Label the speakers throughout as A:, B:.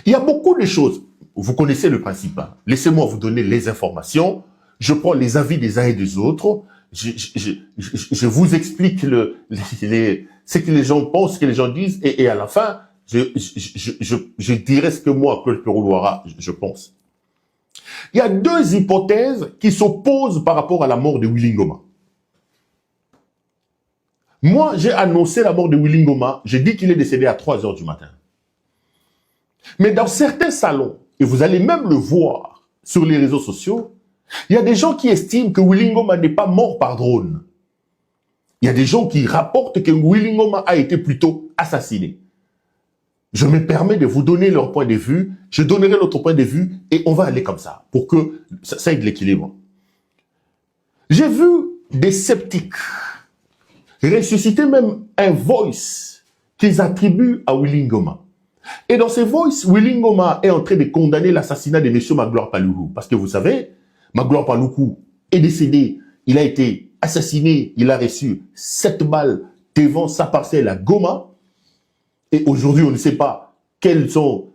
A: Il y a beaucoup de choses. Vous connaissez le principe. Hein. Laissez-moi vous donner les informations. Je prends les avis des uns et des autres. Je vous explique ce que les gens pensent, ce que les gens disent, et à la fin, je dirai ce que moi, Claude Perouloira, je pense. Il y a deux hypothèses qui s'opposent par rapport à la mort de Willy Ngoma. Moi, j'ai annoncé la mort de Willy Ngoma, j'ai dit qu'il est décédé à 3 heures du matin. Mais dans certains salons, et vous allez même le voir sur les réseaux sociaux, il y a des gens qui estiment que Willy Ngoma n'est pas mort par drone. Il y a des gens qui rapportent que Willy Ngoma a été plutôt assassiné. Je me permets de vous donner leur point de vue, je donnerai notre point de vue et on va aller comme ça pour que ça ait de l'équilibre. J'ai vu des sceptiques ressusciter même un voice qu'ils attribuent à Willy Ngoma. Et dans ces voices, Willy Ngoma est en train de condamner l'assassinat de M. Magloire Paluku. Parce que vous savez, Magloire Paluku est décédé, il a été assassiné, il a reçu 7 balles devant sa parcelle à Goma. Et aujourd'hui, on ne sait pas quels sont,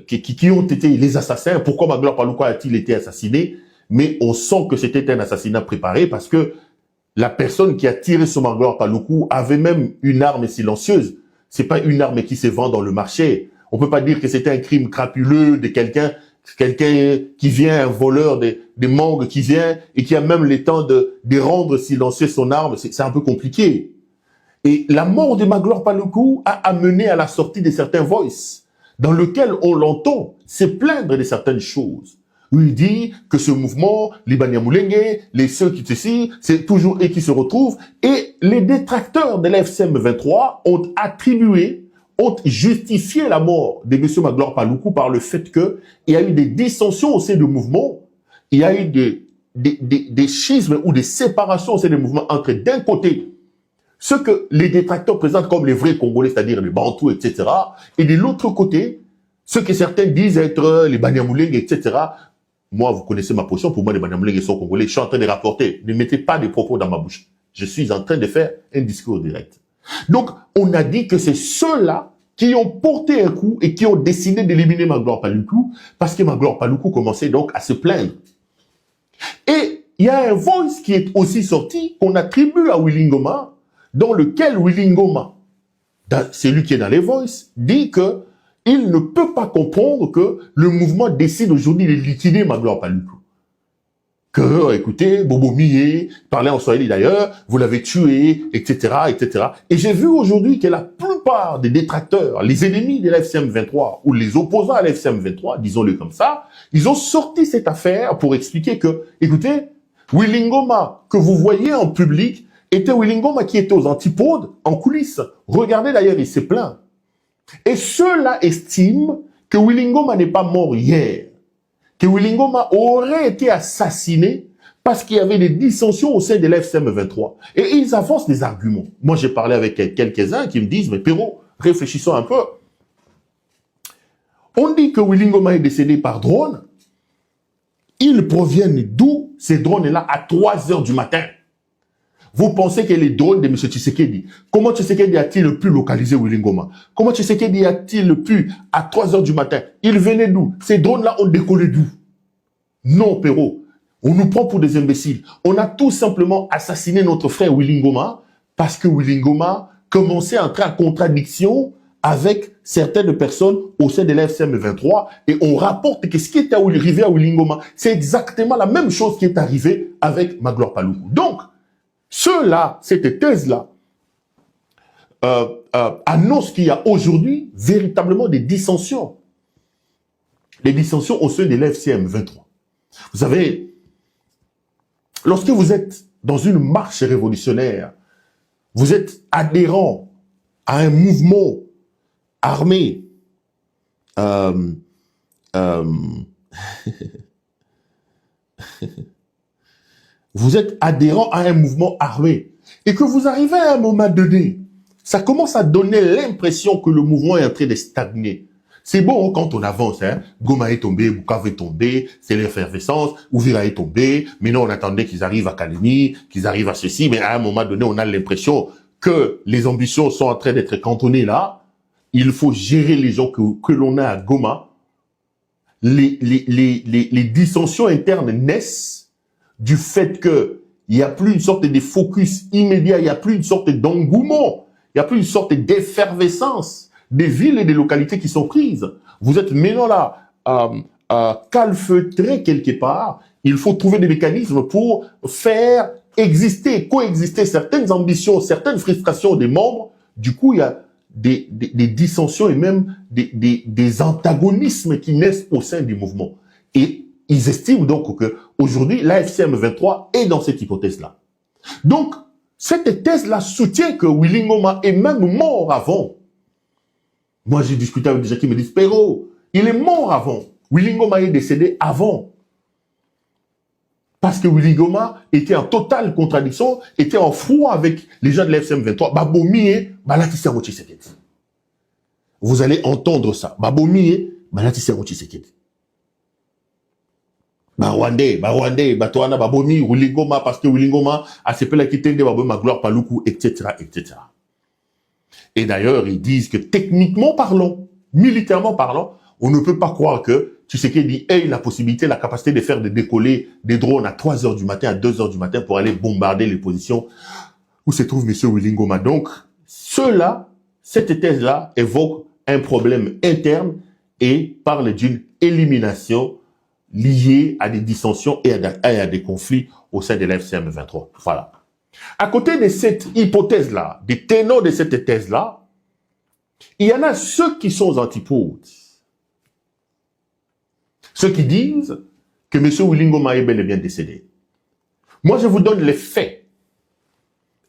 A: qui ont été les assassins, pourquoi Magloire Paluku a-t-il été assassiné, mais on sent que c'était un assassinat préparé parce que la personne qui a tiré sur Magloire Paluku avait même une arme silencieuse. C'est pas une arme qui se vend dans le marché. On peut pas dire que c'était un crime crapuleux de quelqu'un qui vient, un voleur des mangues qui vient et qui a même le temps de rendre silencieux son arme. C'est un peu compliqué. Et la mort de Magloire Paluku a amené à la sortie de certains voices dans lequel on l'entend se plaindre de certaines choses. Où il dit que ce mouvement, les Banyamulenge, les ceux qui ceci, c'est toujours eux qui se retrouvent. Et les détracteurs de l'FCM 23 ont attribué, ont justifié la mort de M. Magloire Paluku par le fait qu'il y a eu des dissensions au sein du mouvement, il y a eu des schismes ou des séparations au sein du mouvement entre d'un côté ce que les détracteurs présentent comme les vrais Congolais, c'est-à-dire les Bantous, etc. Et de l'autre côté, ce que certains disent être les Banyamulenge, etc. Moi, vous connaissez ma position. Pour moi, les Banyamulenge sont Congolais. Je suis en train de rapporter. Ne mettez pas des propos dans ma bouche. Je suis en train de faire un discours direct. Donc, on a dit que c'est ceux-là qui ont porté un coup et qui ont décidé d'éliminer Magloire Paluku parce que Magloire Paluku commençait donc à se plaindre. Et il y a un voice qui est aussi sorti qu'on attribue à Willy Ngoma, dans lequel Willy Ngoma, celui qui est dans les voices, dit que il ne peut pas comprendre que le mouvement décide aujourd'hui de liquider Magloire Paluku. Que, écoutez, Bobo Mie, parlait en Swahili d'ailleurs, vous l'avez tué, etc., etc. Et j'ai vu aujourd'hui que la plupart des détracteurs, les ennemis de l'FCM 23, ou les opposants à l'FCM 23, disons-le comme ça, ils ont sorti cette affaire pour expliquer que, écoutez, Willy Ngoma, que vous voyez en public, était Willy Ngoma qui était aux antipodes, en coulisses. Regardez d'ailleurs, il s'est plaint. Et ceux-là estiment que Willy Ngoma n'est pas mort hier, que Willy Ngoma aurait été assassiné parce qu'il y avait des dissensions au sein de l'FCM 23. Et ils avancent des arguments. Moi, j'ai parlé avec quelques-uns qui me disent, mais Perrault, réfléchissons un peu. On dit que Willy Ngoma est décédé par drone. Ils proviennent d'où ces drones-là à 3 heures du matin? Vous pensez que les drones de M. Tshisekedi, comment Tshisekedi a-t-il pu localiser Willy Ngoma? Comment Tshisekedi a-t-il pu, à 3 heures du matin, ils venaient d'où? Ces drones-là ont décollé d'où? Non, Perrault. On nous prend pour des imbéciles. On a tout simplement assassiné notre frère Willy Ngoma parce que Willy Ngoma commençait à entrer en contradiction avec certaines personnes au sein de l'FCM 23 et on rapporte que ce qui est arrivé à Willy Ngoma, c'est exactement la même chose qui est arrivé avec Magloire Paluku. Donc, ceux-là, cette thèse-là, annonce qu'il y a aujourd'hui véritablement des dissensions. Des dissensions au sein de l'FCM 23. Vous savez, lorsque vous êtes dans une marche révolutionnaire, vous êtes adhérent à un mouvement armé, vous êtes adhérent à un mouvement armé et que vous arrivez à un moment donné, ça commence à donner l'impression que le mouvement est en train de stagner. C'est bon quand on avance, hein. Goma est tombé, Bukavu est tombé, c'est l'effervescence, Ouvira est tombé, maintenant on attendait qu'ils arrivent à Kalemi, qu'ils arrivent à ceci, mais à un moment donné, on a l'impression que les ambitions sont en train d'être cantonnées là. il faut gérer les gens que l'on a à Goma. Les dissensions internes naissent du fait qu'il n'y a plus une sorte de focus immédiat, il n'y a plus une sorte d'engouement, il n'y a plus une sorte d'effervescence des villes et des localités qui sont prises. Vous êtes maintenant là, calfeutré quelque part. Il faut trouver des mécanismes pour faire exister, coexister certaines ambitions, certaines frustrations des membres. Du coup, il y a des dissensions et même des antagonismes qui naissent au sein du mouvement. Et ils estiment donc qu'aujourd'hui, l'AFCM 23 est dans cette hypothèse-là. Donc, cette thèse-là soutient que Willy Ngoma est même mort avant. Moi, j'ai discuté avec des gens qui me disent, Perrault, il est mort avant. Willy Ngoma est décédé avant. Parce que Willy Ngoma était en totale contradiction, était en froid avec les gens de l'FCM 23. Babomie, Balatissa Tshisekedi. Vous allez entendre ça. Babomie, Balatissa Tshisekedi. Rwandais, Batoana, Babomi, Willy Ngoma, parce que Willy Ngoma a ses pelles qui tendent de ma gloire, Paloukou, etc., etc. Et d'ailleurs, ils disent que techniquement parlant, militairement parlant, on ne peut pas croire que Tshisekedi ait la possibilité, la capacité de faire décoller des drones à 3 heures du matin, à 2 heures du matin pour aller bombarder les positions où se trouve M. Willy Ngoma. Donc, cette thèse-là évoque un problème interne et parle d'une élimination liée à des dissensions et à des conflits au sein de l'FCM 23. Voilà. À côté de cette hypothèse-là, des ténors de cette thèse-là, il y en a ceux qui sont aux antipodes. Ceux qui disent que M. Willy Ngoma est bel et bien décédé. Moi, je vous donne les faits.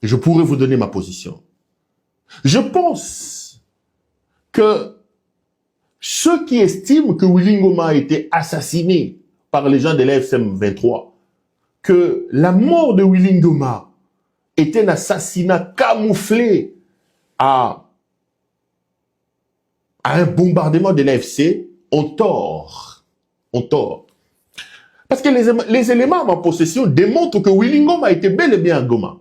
A: Et je pourrais vous donner ma position. Je pense que ceux qui estiment que Willy Ngoma a été assassiné par les gens de l'AFCM 23, que la mort de Willy Ngoma est un assassinat camouflé à un bombardement de l'AFC, ont tort. Parce que les éléments en possession démontrent que Willy Ngoma était bel et bien à Goma.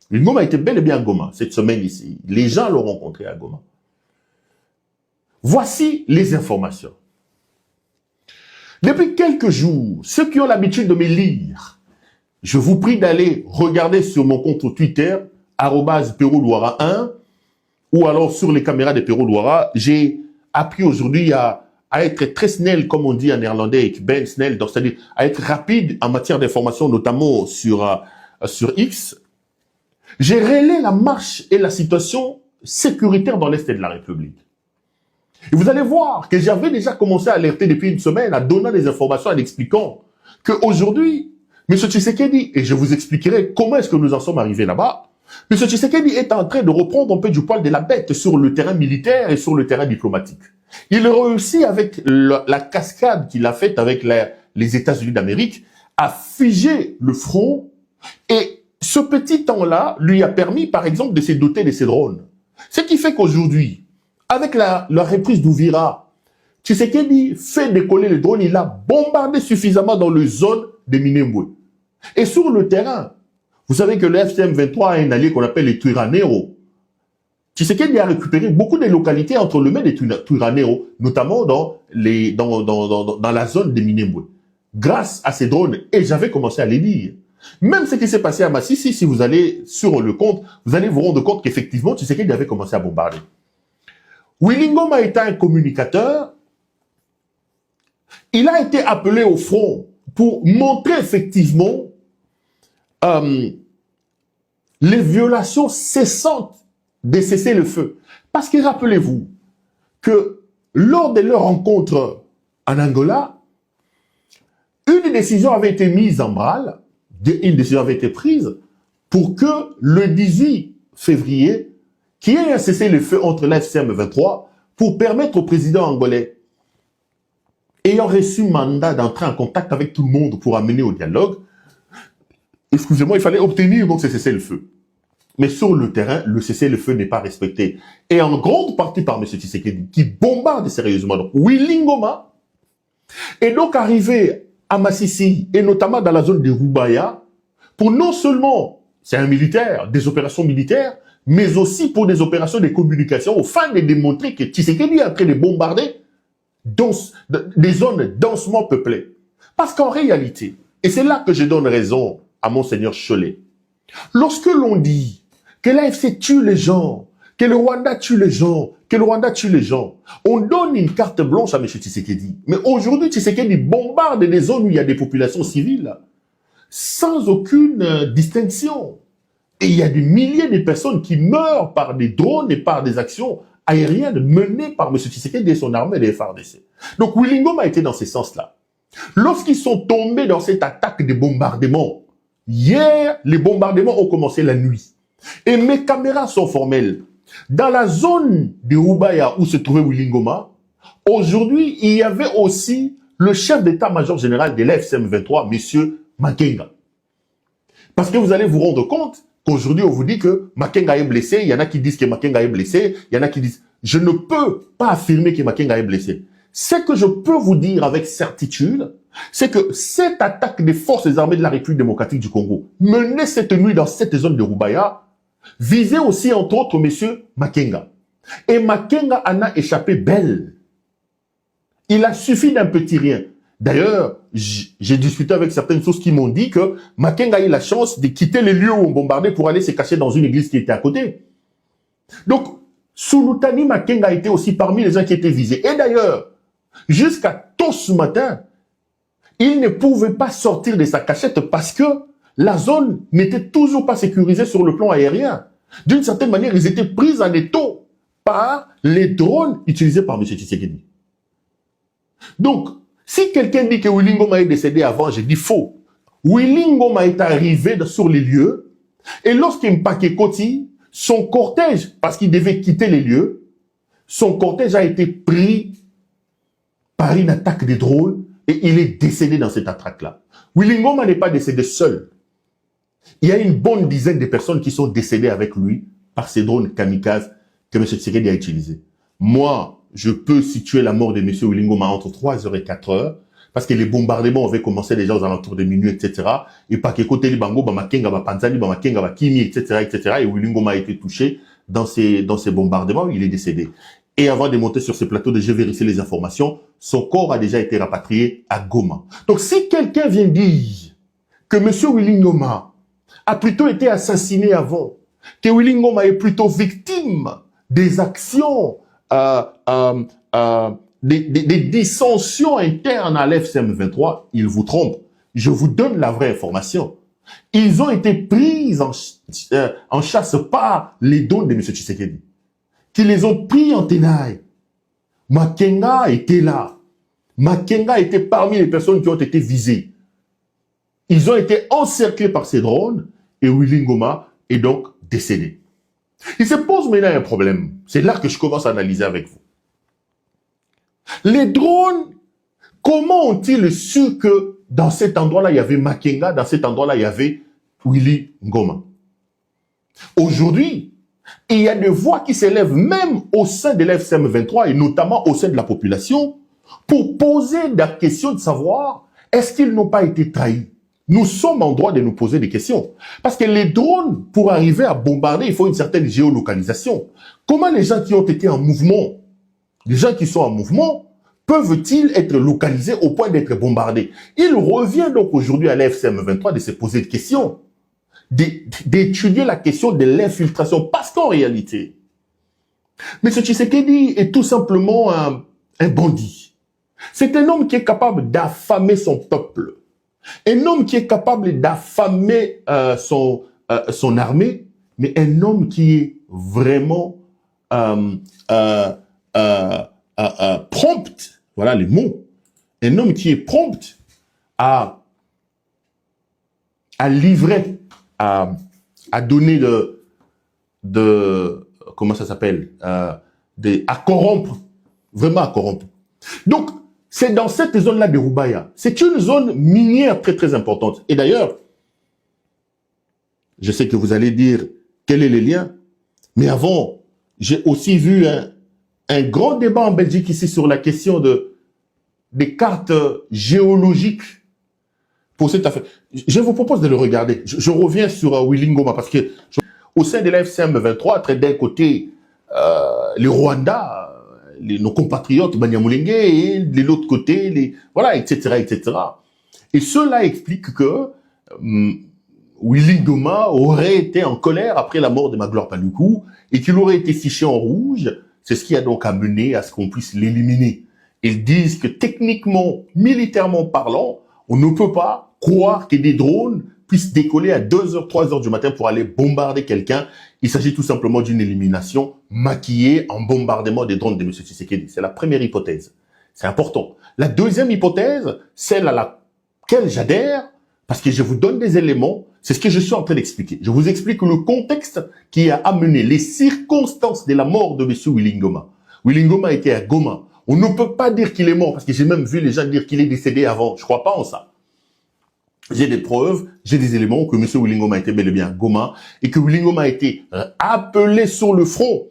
A: Willy Ngoma était bel et bien à Goma cette semaine ici. Les gens l'ont rencontré à Goma. Voici les informations. Depuis quelques jours, ceux qui ont l'habitude de me lire, je vous prie d'aller regarder sur mon compte Twitter, @PerraultLouara1, ou alors sur les caméras de Perrault Louara. J'ai appris aujourd'hui à être très snel, comme on dit en néerlandais, ben snel, donc c'est-à-dire à être rapide en matière d'information, notamment sur X. J'ai révélé la marche et la situation sécuritaire dans l'Est de la République. Et vous allez voir que j'avais déjà commencé à alerter depuis une semaine, à donner des informations, en expliquant qu'aujourd'hui, M. Tshisekedi, et je vous expliquerai comment est-ce que nous en sommes arrivés là-bas, M. Tshisekedi est en train de reprendre un peu du poil de la bête sur le terrain militaire et sur le terrain diplomatique. Il réussit avec la cascade qu'il a faite avec les États-Unis d'Amérique à figer le front, et ce petit temps-là lui a permis, par exemple, de se doter de ses drones. Ce qui fait qu'aujourd'hui, avec la reprise d'Ouvira, Tshisekedi fait décoller les drones, il a bombardé suffisamment dans les zones de Minembwe. Et sur le terrain, vous savez que le FCM 23 a un allié qu'on appelle les Twiraneros. Tshisekedi a récupéré beaucoup de localités entre le mail et Twiraneros, notamment dans la zone de Minembwe, grâce à ces drones. Et j'avais commencé à les lire. Même ce qui s'est passé à Massissi, si vous allez sur le compte, vous allez vous rendre compte qu'effectivement, Tshisekedi avait commencé à bombarder. Willy Ngoma étant un communicateur, il a été appelé au front pour montrer effectivement les violations cessantes des cessez-le-feu. Parce que rappelez-vous que lors de leur rencontre en Angola, une décision avait été mise en branle, une décision avait été prise pour que le 18 février, qu'il y ait un cessez-le-feu entre l'FCM 23 pour permettre au président angolais, ayant reçu mandat d'entrer en contact avec tout le monde pour amener au dialogue, excusez-moi, il fallait obtenir donc ce cessez-le-feu. Mais sur le terrain, le cessez-le-feu n'est pas respecté. Et en grande partie par M. Tshisekedi, qui bombarde sérieusement. Donc, Willy Ngoma est donc arrivé à Massissi, et notamment dans la zone de Rubaya, pour non seulement, c'est un militaire, des opérations militaires, mais aussi pour des opérations de communication, afin de démontrer que Tshisekedi est en train de bombarder des zones densément peuplées. Parce qu'en réalité, et c'est là que je donne raison à Monseigneur Cholet, lorsque l'on dit que l'AFC tue les gens, que le Rwanda tue les gens, que le Rwanda tue les gens, on donne une carte blanche à M. Tshisekedi. Mais aujourd'hui, Tshisekedi bombarde des zones où il y a des populations civiles, sans aucune distinction. Et il y a des milliers de personnes qui meurent par des drones et par des actions aériennes menées par M. Tshisekedi et son armée des FARDC. Donc Willy Ngoma a été dans ce sens-là. Lorsqu'ils sont tombés dans cette attaque de bombardement, hier, les bombardements ont commencé la nuit. Et mes caméras sont formelles. Dans la zone de Ubaya où se trouvait Willy Ngoma, aujourd'hui, il y avait aussi le chef d'état-major général de l'FCM 23, M. Makenga. Parce que vous allez vous rendre compte qu'aujourd'hui, on vous dit que Makenga est blessé. Il y en a qui disent que Makenga est blessé. Il y en a qui disent... Je ne peux pas affirmer que Makenga est blessé. Ce que je peux vous dire avec certitude, c'est que cette attaque des forces armées de la République démocratique du Congo, menée cette nuit dans cette zone de Rubaya, visait aussi, entre autres, M. Makenga. Et Makenga en a échappé belle. Il a suffi d'un petit rien. D'ailleurs, j'ai discuté avec certaines sources qui m'ont dit que Makenga a eu la chance de quitter les lieux où on bombardait pour aller se cacher dans une église qui était à côté. Donc, Sulutani Makenga a été aussi parmi les gens qui étaient visés. Et d'ailleurs, jusqu'à tôt ce matin, il ne pouvait pas sortir de sa cachette parce que la zone n'était toujours pas sécurisée sur le plan aérien. D'une certaine manière, ils étaient pris en étau par les drones utilisés par M. Tshisekedi. Donc, si quelqu'un dit que Willy Ngoma est décédé avant, je dis faux. Willy Ngoma est arrivé sur les lieux et lorsqu'Mpake Koti, son cortège, parce qu'il devait quitter les lieux, son cortège a été pris par une attaque de drones et il est décédé dans cette attaque-là. Willy Ngoma n'est pas décédé seul. Il y a une bonne dizaine de personnes qui sont décédées avec lui par ces drones kamikazes que M. Tshisekedi a utilisés. Moi, je peux situer la mort de M. Willy Ngoma entre 3h et 4h parce que les bombardements avaient commencé déjà aux alentours de minuit, etc. Et pas que côté Libango, Makenga, Panzani, Makenga, Kimi, etc., etc. Et Willy Ngoma a été touché dans ces bombardements, il est décédé. Et avant de monter sur ce plateau de j'ai vérifié les informations, son corps a déjà été rapatrié à Goma. Donc si quelqu'un vient dire que M. Willy Ngoma a plutôt été assassiné avant, que Willy Ngoma est plutôt victime des actions, des dissensions internes à l'FCM 23, il vous trompe. Je vous donne la vraie information. Ils ont été pris en chasse par les dons de M. Tshisekedi, qui les ont pris en tenaille. Makenga était là. Makenga était parmi les personnes qui ont été visées. Ils ont été encerclés par ces drones et Willy Ngoma est donc décédé. Il se pose maintenant un problème. C'est là que je commence à analyser avec vous. Les drones, comment ont-ils su que dans cet endroit-là, il y avait Makenga, dans cet endroit-là, il y avait Willy Ngoma? Aujourd'hui, il y a des voix qui s'élèvent même au sein de l'FCM 23 et notamment au sein de la population pour poser la question de savoir est-ce qu'ils n'ont pas été trahis? Nous sommes en droit de nous poser des questions. Parce que les drones, pour arriver à bombarder, il faut une certaine géolocalisation. Comment les gens qui ont été en mouvement, les gens qui sont en mouvement, peuvent-ils être localisés au point d'être bombardés? Il revient donc aujourd'hui à l'FCM 23 de se poser des questions, d'étudier la question de l'infiltration. Parce qu'en réalité, M. Tshisekedi est tout simplement un bandit. C'est un homme qui est capable d'affamer son peuple. Un homme qui est capable d'affamer son armée, mais un homme qui est vraiment prompt, voilà les mots, un homme qui est prompt à livrer, à donner comment ça s'appelle, à corrompre, vraiment à corrompre. Donc, c'est dans cette zone-là de Rubaya. C'est une zone minière très très importante. Et d'ailleurs, je sais que vous allez dire quel est le lien, mais avant, j'ai aussi vu un grand débat en Belgique ici sur la question des cartes géologiques pour cette affaire. Je vous propose de le regarder. Je reviens sur Willy Ngoma parce que au sein de la FCM 23, d'un côté, les Rwandais, nos compatriotes Banyamulenge, et de l'autre côté, voilà, etc., etc. Et cela explique que Willy Ngoma aurait été en colère après la mort de Magloire Paluku et qu'il aurait été fiché en rouge. C'est ce qui a donc amené à ce qu'on puisse l'éliminer. Ils disent que techniquement, militairement parlant, on ne peut pas croire que des drones puissent décoller à 2h, 3h du matin pour aller bombarder quelqu'un. Il s'agit tout simplement d'une élimination maquillée en bombardement des drones de M. Tshisekedi. C'est la première hypothèse. C'est important. La deuxième hypothèse, celle à laquelle j'adhère, parce que je vous donne des éléments, c'est ce que je suis en train d'expliquer. Je vous explique le contexte qui a amené les circonstances de la mort de M. Willy Ngoma. Willy Ngoma était à Goma. On ne peut pas dire qu'il est mort, parce que j'ai même vu les gens dire qu'il est décédé avant. Je crois pas en ça. J'ai des preuves, j'ai des éléments que M. Willy Ngoma était bel et bien à Goma, et que Willy Ngoma a été appelé sur le front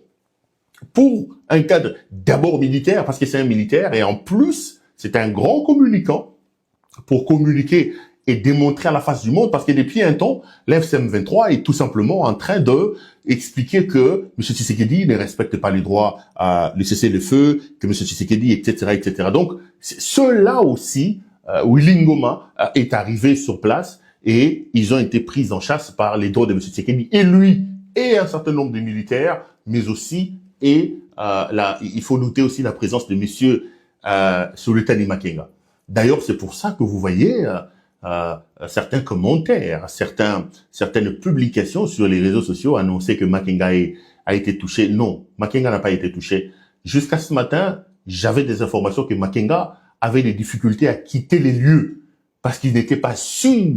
A: pour un cadre d'abord militaire, parce que c'est un militaire, et en plus, c'est un grand communicant pour communiquer et démontrer à la face du monde, parce que depuis un temps, l'FCM 23 est tout simplement en train de expliquer que M. Tshisekedi ne respecte pas les droits à le cessez-le-feu, que M. Tshisekedi, etc., etc. Donc, ceux-là aussi, Willy Ngoma est arrivé sur place et ils ont été pris en chasse par les droits de M. Tshisekedi et lui et un certain nombre de militaires, mais aussi, et là, il faut noter aussi la présence de M. Sultani Makenga. D'ailleurs, c'est pour ça que vous voyez certains commentaires, certaines publications sur les réseaux sociaux annonçaient que Makenga a été touché. Non, Makenga n'a pas été touché. Jusqu'à ce matin, j'avais des informations que Makenga avait des difficultés à quitter les lieux parce qu'il n'était pas sûr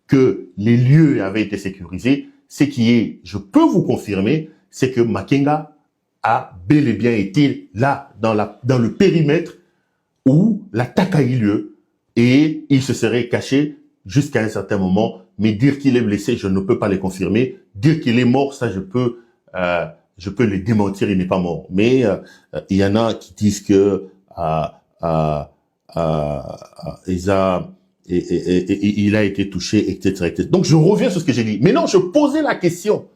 A: que les lieux avaient été sécurisés. Ce qui est, je peux vous confirmer, c'est que Makenga a bel et bien été là, dans le périmètre où l'attaque a eu lieu. Et il se serait caché jusqu'à un certain moment. Mais dire qu'il est blessé, je ne peux pas le confirmer. Dire qu'il est mort, ça, je peux le démentir, il n'est pas mort. Mais il y en a qui disent que il a été touché, etc., etc. Donc, je reviens sur ce que j'ai dit. Maintenant, je posais la question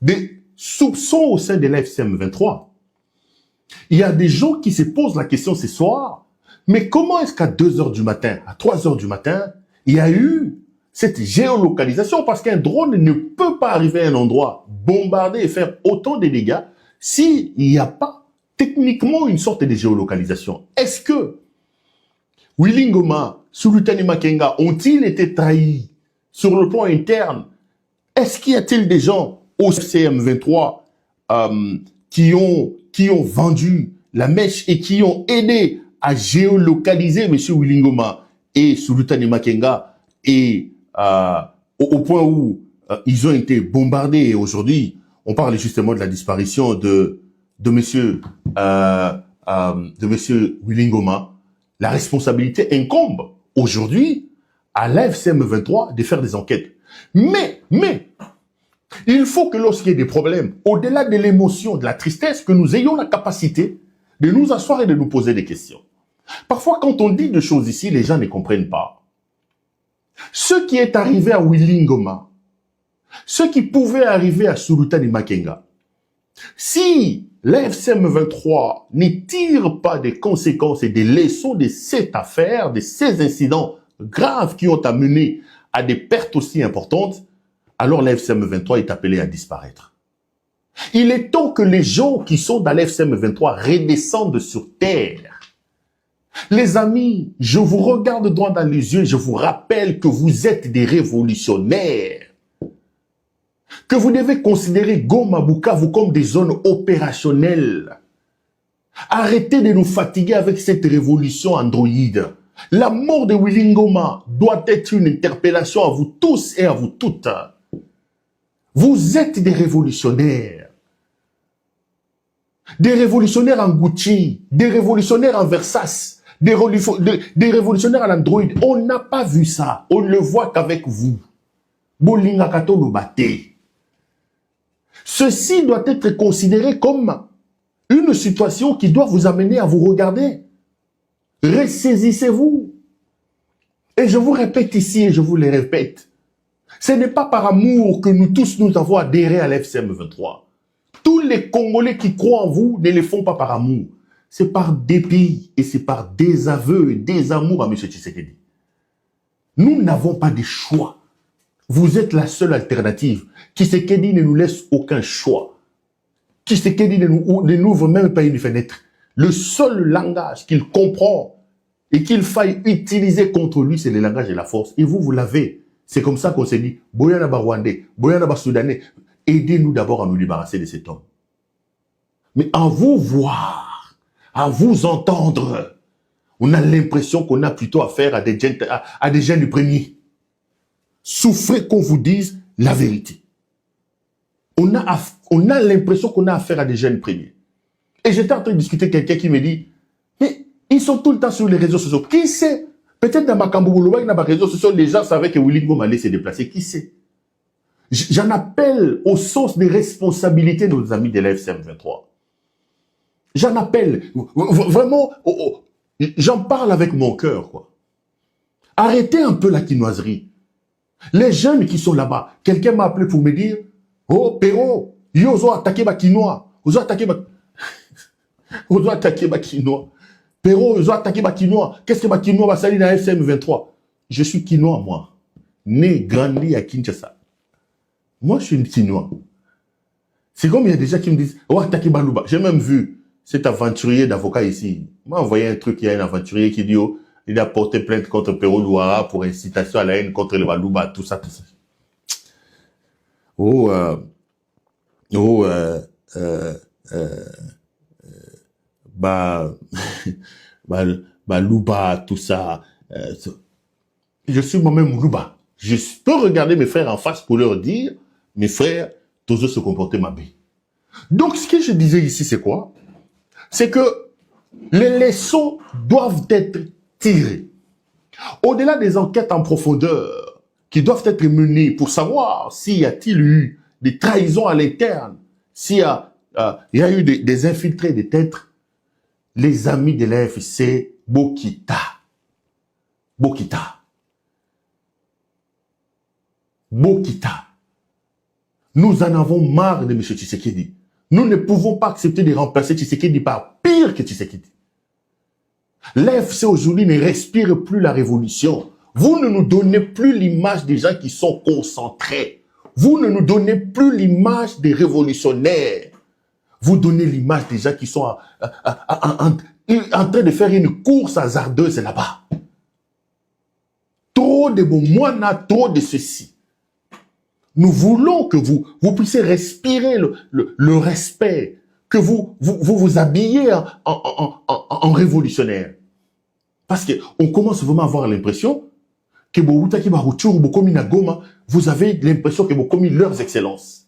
A: des soupçons au sein de l'FCM 23. Il y a des gens qui se posent la question ce soir. Mais comment est-ce qu'à 2h du matin, à 3h du matin, il y a eu cette géolocalisation? Parce qu'un drone ne peut pas arriver à un endroit, bombarder et faire autant de dégâts s'il n'y a pas techniquement une sorte de géolocalisation. Est-ce que Willy Ngoma, Sultani Makenga ont-ils été trahis sur le plan interne? Est-ce qu'il y a-t-il des gens au CM23 qui ont vendu la mèche et qui ont aidé à géolocaliser M. Willy Ngoma et Sultani Makenga et au point où ils ont été bombardés. Et aujourd'hui, on parle justement de la disparition de M. Willy Ngoma. La responsabilité incombe aujourd'hui à l'AFCM 23 de faire des enquêtes. Mais, il faut que lorsqu'il y ait des problèmes, au-delà de l'émotion, de la tristesse, que nous ayons la capacité de nous asseoir et de nous poser des questions. Parfois, quand on dit des choses ici, les gens ne comprennent pas. Ce qui est arrivé à Willy Ngoma, ce qui pouvait arriver à Sultani Makenga, si l'FCM 23 ne tire pas des conséquences et des leçons de cette affaire, de ces incidents graves qui ont amené à des pertes aussi importantes, alors l'FCM 23 est appelé à disparaître. Il est temps que les gens qui sont dans l'FCM 23 redescendent sur terre. Les amis, je vous regarde droit dans les yeux, je vous rappelle que vous êtes des révolutionnaires. Que vous devez considérer Goma, Bukavu comme des zones opérationnelles. Arrêtez de nous fatiguer avec cette révolution androïde. La mort de Willy Ngoma doit être une interpellation à vous tous et à vous toutes. Vous êtes des révolutionnaires. Des révolutionnaires en Gucci, des révolutionnaires en Versace, des révolutionnaires en Android. On n'a pas vu ça. On ne le voit qu'avec vous. Bolingakato Lobate. Ceci doit être considéré comme une situation qui doit vous amener à vous regarder. Ressaisissez-vous. Et je vous répète ici, et je vous le répète, Ce n'est pas par amour que nous tous nous avons adhéré à l'FCM 23. Tous les Congolais qui croient en vous ne le font pas par amour. C'est par dépit et c'est par désaveu et désamour à M. Tshisekedi. Nous n'avons pas de choix. Vous êtes la seule alternative. Tshisekedi ne nous laisse aucun choix. Tshisekedi ne n'ouvre même pas une fenêtre. Le seul langage qu'il comprend et qu'il faille utiliser contre lui, c'est le langage de la force. Et vous l'avez. C'est comme ça qu'on s'est dit, Boyana ba Rwandais, Boyana ba Soudanais, aidez-nous d'abord à nous débarrasser de cet homme. Mais à vous voir, à vous entendre, on a l'impression qu'on a plutôt affaire à des gens du premier. Souffrez qu'on vous dise la vérité. On a l'impression qu'on a affaire à des jeunes premiers. Et j'étais en train de discuter avec quelqu'un qui me dit, mais ils sont tout le temps sur les réseaux sociaux. Qui sait? Peut-être dans ma Kamboulouba, dans ma réseaux sociaux, les gens savaient que Willy Ngoma allait se déplacer. Qui sait? J'en appelle au sens des responsabilités de nos amis de la FCM 23. J'en appelle. Vraiment, j'en parle avec mon cœur, quoi. Arrêtez un peu la quinoiserie. Les jeunes qui sont là-bas, quelqu'un m'a appelé pour me dire, oh, Péro, ils ont attaqué ma quinoa. Ils ont attaqué ma quinoa. Péro, ils ont attaqué ma quinoa. Qu'est-ce que ma quinoa va salir dans la FCM 23? Je suis quinoa, moi. Né, grandi à Kinshasa. Moi, je suis une quinoa. C'est comme il y a des gens qui me disent, oh, attaqué Balouba. J'ai même vu cet aventurier d'avocat ici. Moi, envoyé un truc, il y a un aventurier qui dit, oh, il a porté plainte contre Péro Louara pour incitation à la haine contre le Balouba, tout ça, tout ça. Louba, tout ça. Je suis moi-même Louba. Je peux regarder mes frères en face pour leur dire, mes frères, tous eux se comportaient mal. Donc, ce que je disais ici, c'est quoi? C'est que les leçons doivent être tirées. Au-delà des enquêtes en profondeur qui doivent être menées pour savoir s'il y a-t-il eu des trahisons à l'interne, s'il y a eu des infiltrés, des têtes, les amis de l'AFC, Bokita. Nous en avons marre de M. Tshisekedi. Nous ne pouvons pas accepter de remplacer Tshisekedi par pire que Tshisekedi. L'AFC aujourd'hui ne respire plus la révolution. Vous ne nous donnez plus l'image des gens qui sont concentrés. Vous ne nous donnez plus l'image des révolutionnaires. Vous donnez l'image des gens qui sont en train de faire une course hasardeuse là-bas. Trop de bons moines, trop de ceci. Nous voulons que vous puissiez respirer le respect, que vous habillez en révolutionnaire. Parce qu'on commence vraiment à avoir l'impression que vous avez l'impression que vous commis leurs excellences.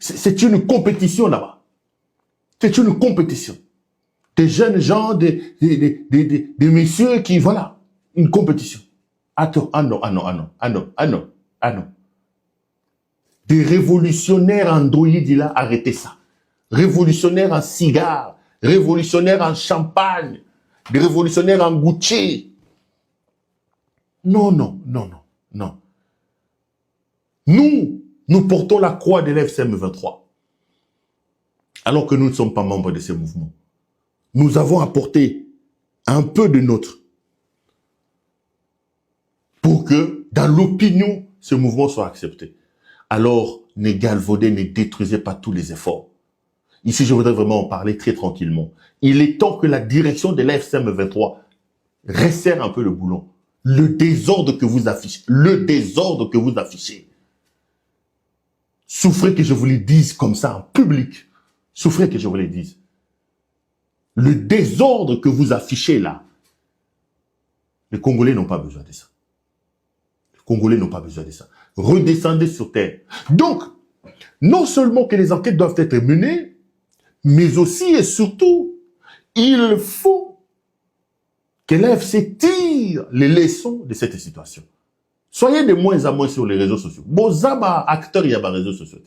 A: C'est une compétition là-bas. C'est une compétition. Des jeunes gens, des messieurs qui, voilà, une compétition. Attends, ah non. Des révolutionnaires en droïdes, là, arrêtez ça. Révolutionnaires en cigares, révolutionnaires en champagne, des révolutionnaires en Gucci. Non. Nous portons la croix de l'FCM 23. Alors que nous ne sommes pas membres de ces mouvements. Nous avons apporté un peu de nôtre pour que, dans l'opinion, ce mouvement soit accepté. Alors, ne galvaudez, ne détruisez pas tous les efforts. Ici, je voudrais vraiment en parler très tranquillement. Il est temps que la direction de l'AFCM 23 resserre un peu le boulon. Le désordre que vous affichez. Souffrez que je vous le dise comme ça en public. Souffrez que je vous le dise. Le désordre que vous affichez là, les Congolais n'ont pas besoin de ça. Redescendez sur terre. Donc, non seulement que les enquêtes doivent être menées, mais aussi et surtout, il faut que l'AFC tire les leçons de cette situation. Soyez de moins en moins sur les réseaux sociaux. Bozaba, acteur, il y a des réseaux sociaux.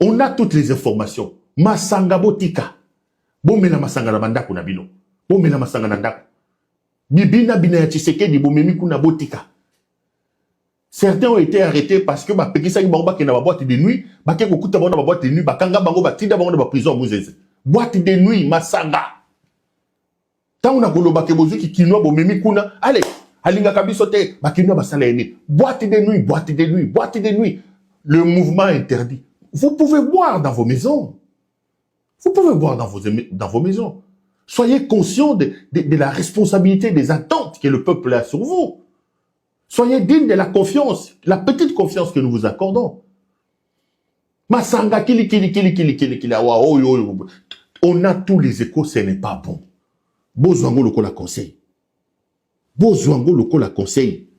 A: On a toutes les informations. Masanga botika. Bomena masanga na bandako na bino. Bomena masanga na ndako. Bibina bina Tshisekedi bomemi kuna botika. Certains ont été arrêtés parce que Pekisa Bamba qui n'a pas boîte de nuit, Baké Kokuta Banda boîte de nuit, Bakanga Bango Batida Banda ba prison Bouzeze. Boîte de nuit, Masanga. Tant on a golo Baké Bozu qui kinoa bomemi kuna, allez, Alinga Kabisote, Bakinoa Basalene. Boîte de nuit, boîte de nuit, boîte de nuit. Le mouvement interdit. Vous pouvez boire dans vos maisons. Vous pouvez boire dans vos maisons. Soyez conscients de la responsabilité des attentes que le peuple a sur vous. Soyez dignes de la confiance, la petite confiance que nous vous accordons. Masanga kili. On a tous les échos, ce n'est pas bon. Bozwango loko la conseil. Bozwango loko la conseil.